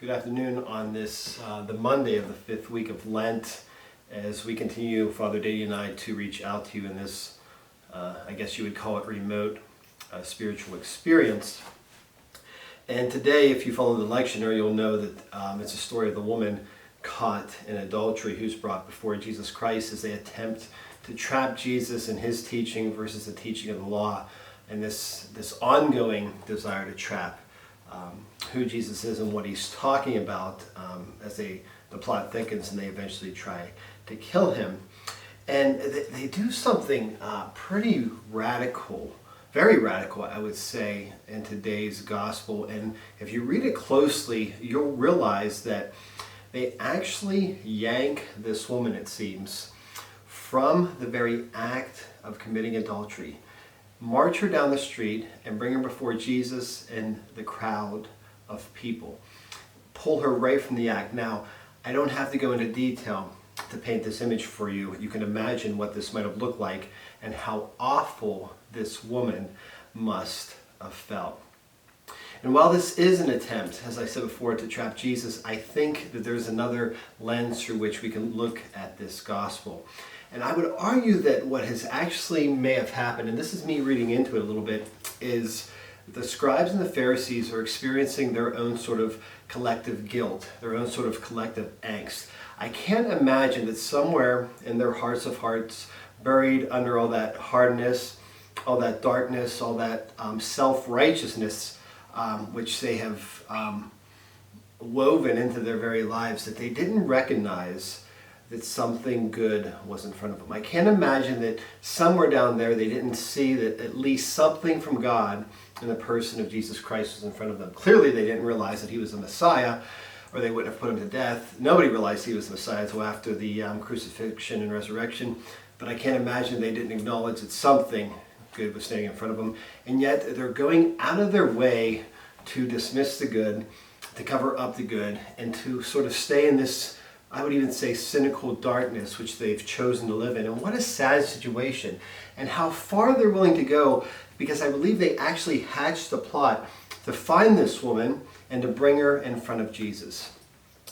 Good afternoon on this, the Monday of the fifth week of Lent, as we continue, Father Dady and I, to reach out to you in this, I guess you would call it remote spiritual experience. And today, if you follow the lectionary, you'll know that it's a story of the woman caught in adultery who's brought before Jesus Christ as they attempt to trap Jesus in his teaching versus the teaching of the law, and this ongoing desire to trap who Jesus is and what he's talking about as the plot thickens and they eventually try to kill him. And they do something pretty radical, very radical, I would say, in today's gospel. And if you read it closely, you'll realize that they actually yank this woman, it seems, from the very act of committing adultery, march her down the street and bring her before Jesus and the crowd of people, pull her right from the act. Now, I don't have to go into detail to paint this image for you. You can imagine what this might have looked like and how awful this woman must have felt. And while this is an attempt, as I said before, to trap Jesus, I think that there's another lens through which we can look at this gospel. And I would argue that what has actually may have happened, and this is me reading into it a little bit, is the scribes and the Pharisees are experiencing their own sort of collective guilt, their own sort of collective angst. I can't imagine that somewhere in their hearts of hearts, buried under all that hardness, all that darkness, all that self-righteousness, which they have woven into their very lives, that they didn't recognize that something good was in front of them. I can't imagine that somewhere down there they didn't see that at least something from God in the person of Jesus Christ was in front of them. Clearly they didn't realize that he was the Messiah, or they wouldn't have put him to death. Nobody realized he was the Messiah until after the crucifixion and resurrection. But I can't imagine they didn't acknowledge that something good was standing in front of them. And yet they're going out of their way to dismiss the good, to cover up the good, and to sort of stay in this, I would even say, cynical darkness which they've chosen to live in. And what a sad situation, and how far they're willing to go, because I believe they actually hatched a plot to find this woman and to bring her in front of Jesus.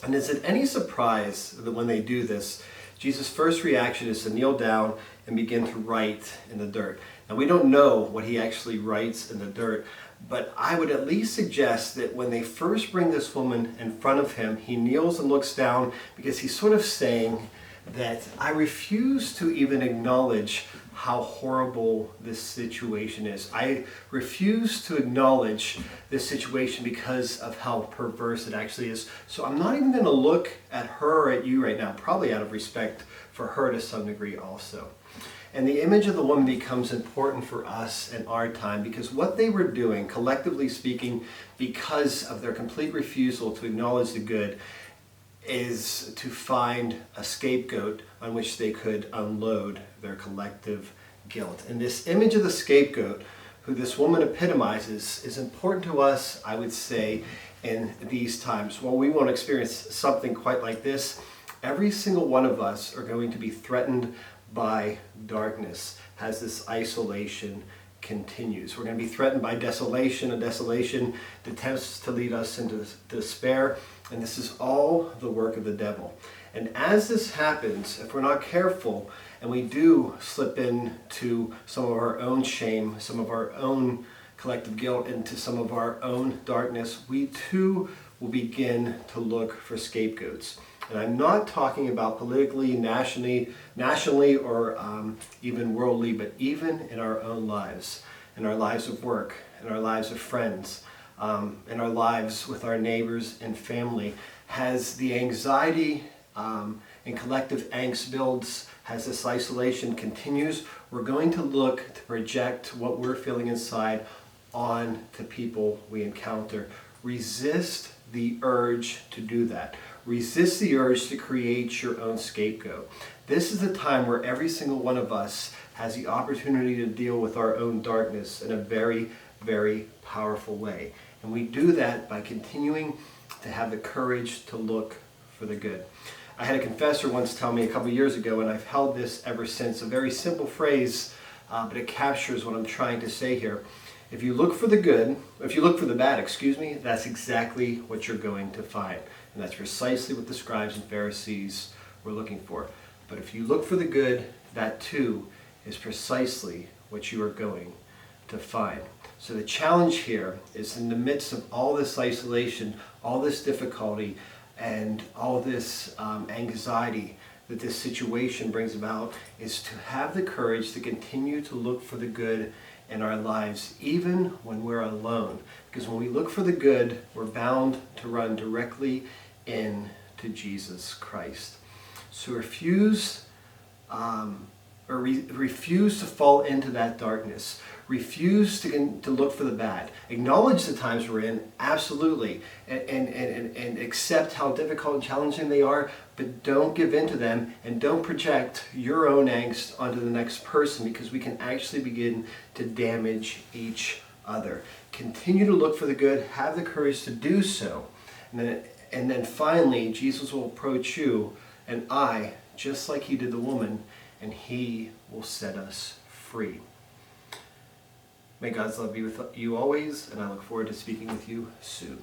And is it any surprise that when they do this, Jesus' first reaction is to kneel down and begin to write in the dirt? Now, we don't know what he actually writes in the dirt, but I would at least suggest that when they first bring this woman in front of him, he kneels and looks down, because he's sort of saying that I refuse to even acknowledge how horrible this situation is. I refuse to acknowledge this situation because of how perverse it actually is. So I'm not even going to look at her or at you right now, probably out of respect for her to some degree also. And the image of the woman becomes important for us in our time, because what they were doing, collectively speaking, because of their complete refusal to acknowledge the good, is to find a scapegoat on which they could unload their collective guilt. And this image of the scapegoat, who this woman epitomizes, is important to us, I would say, in these times. While we won't experience something quite like this, every single one of us are going to be threatened by darkness as this isolation continues. We're going to be threatened by desolation, a desolation that attempts to lead us into despair, and this is all the work of the devil. And as this happens, if we're not careful and we do slip into some of our own shame, some of our own collective guilt, into some of our own darkness, we too will begin to look for scapegoats. And I'm not talking about politically, nationally, or even worldly, but even in our own lives, in our lives of work, in our lives of friends, in our lives with our neighbors and family. As the anxiety and collective angst builds, as this isolation continues, we're going to look to project what we're feeling inside on to people we encounter. Resist the urge to do that. Resist the urge to create your own scapegoat. This is a time where every single one of us has the opportunity to deal with our own darkness in a very, very powerful way. And we do that by continuing to have the courage to look for the good. I had a confessor once tell me a couple years ago, and I've held this ever since, a very simple phrase, but it captures what I'm trying to say here. If you look for the good, if you look for the bad, that's exactly what you're going to find. And that's precisely what the scribes and Pharisees were looking for. But if you look for the good, that too is precisely what you are going to find. So the challenge here is, in the midst of all this isolation, all this difficulty, and all this anxiety that this situation brings about, is to have the courage to continue to look for the good in our lives, even when we're alone. Because when we look for the good, we're bound to run directly into Jesus Christ. So refuse to fall into that darkness. Refuse to look for the bad. Acknowledge the times we're in, absolutely, and accept how difficult and challenging they are, but don't give in to them, and don't project your own angst onto the next person, because we can actually begin to damage each other. Continue to look for the good, have the courage to do so, and then finally Jesus will approach you and I, just like he did the woman, and he will set us free. May God's love be with you always, and I look forward to speaking with you soon.